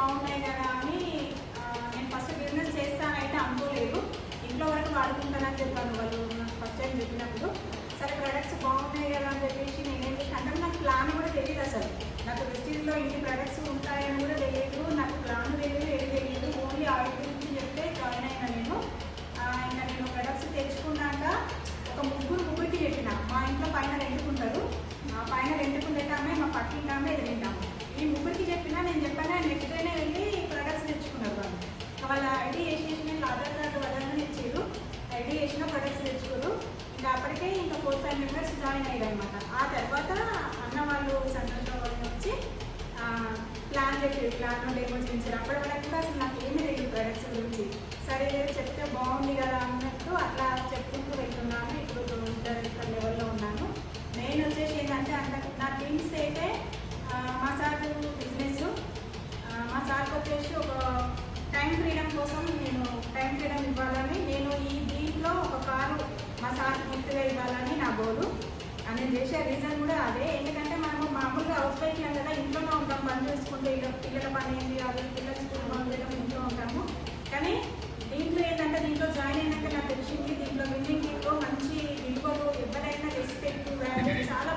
బాగున్నాయి కదా అని నేను ఫస్ట్ బిజినెస్ చేస్తానైతే అనుకోలేదు. ఇంట్లో వరకు వాడుకుంటానని చెప్పాను వాళ్ళు నాకు ఫస్ట్ టైం చెప్పినప్పుడు. సరే ప్రొడక్ట్స్ బాగున్నాయి కదా అని చెప్పేసి నేనేం అంటే నాకు ప్లాన్ కూడా తెలియదు అసలు. నాకు వెస్టిజ్లో ఇన్ని ప్రొడక్ట్స్ ఉంటాయని కూడా తెలియదు, నాకు ప్లాన్ తెలియదు, ఏది తెలియదు. ఓన్లీ ఆయిల్ గురించి చెప్తే జాయిన్ అయినా నేను. ఇంకా నేను ప్రొడక్ట్స్ తెచ్చుకున్నాక ఒక ముగ్గురికి చెప్పిన. మా ఇంట్లో పైన రెండుకుంటారు, పైన రెండుకుంటే ఆమె మా పక్కింటి ఆమె ఎదురింటాము. ఈ ముగ్గురికి చెప్పినా నేను చెప్పాను. నెక్స్ట్ డేనే వెళ్ళి ప్రొడక్ట్స్ తెచ్చుకున్నారు వాళ్ళు. వాళ్ళ ఐడి వేసేసి నేను ఆధార్ కార్డు వదలని ఇచ్చారు, ఐడి వేసిన ప్రొడక్ట్స్ తెచ్చుకోరు. ఇంకా అప్పటికే ఇంకా 4-5 మెంబర్స్ జాయిన్ అయ్యారు అనమాట. ఆ తర్వాత అన్న వాళ్ళు సంతోషం వాళ్ళు వచ్చి ప్లాన్ చెప్పారు, ప్లాన్ డెమో చేయించారు. అప్పటి వరకు కూడా అసలు నాకు ఏమీ తెలియదు ప్రొడక్ట్స్ గురించి. సరే చెప్తే బాగుంది కదా అన్నట్టు అట్లా చెప్పుకుంటూ వెళ్తున్నాను. ఇప్పుడు ఇంటర్ లెవెల్లో ఉన్నాను. మెయిన్ వచ్చేసి ఏంటంటే నా థింగ్స్ అయితే మా సార్ బిజినెస్, మా సార్కి వచ్చేసి ఒక టైం ఫ్రీడమ్ కోసం నేను టైం ఫ్రీడమ్ ఇవ్వాలని నేను దీంట్లో ఒక కారు మా సార్కి గిఫ్ట్గా ఇవ్వాలని నా గోలు. నేను చేసే రీజన్ కూడా అదే. ఎందుకంటే మనము మామూలుగా హౌస్ వైఫ్ కదా, ఇంట్లోనే ఉంటాం, పని చేసుకుంటే పిల్లల పని ఏంటి, అది పిల్లల స్కూల్ పంపించడం ఇంట్లో ఉంటాము. కానీ దీంట్లో ఏంటంటే దీంట్లో జాయిన్ అయినాక నాకు తెలిసింది దీంట్లో విన్నింగ్ మంచి విలువలు, ఎవరైనా రెస్పెక్ట్, వాల్యూ చాలా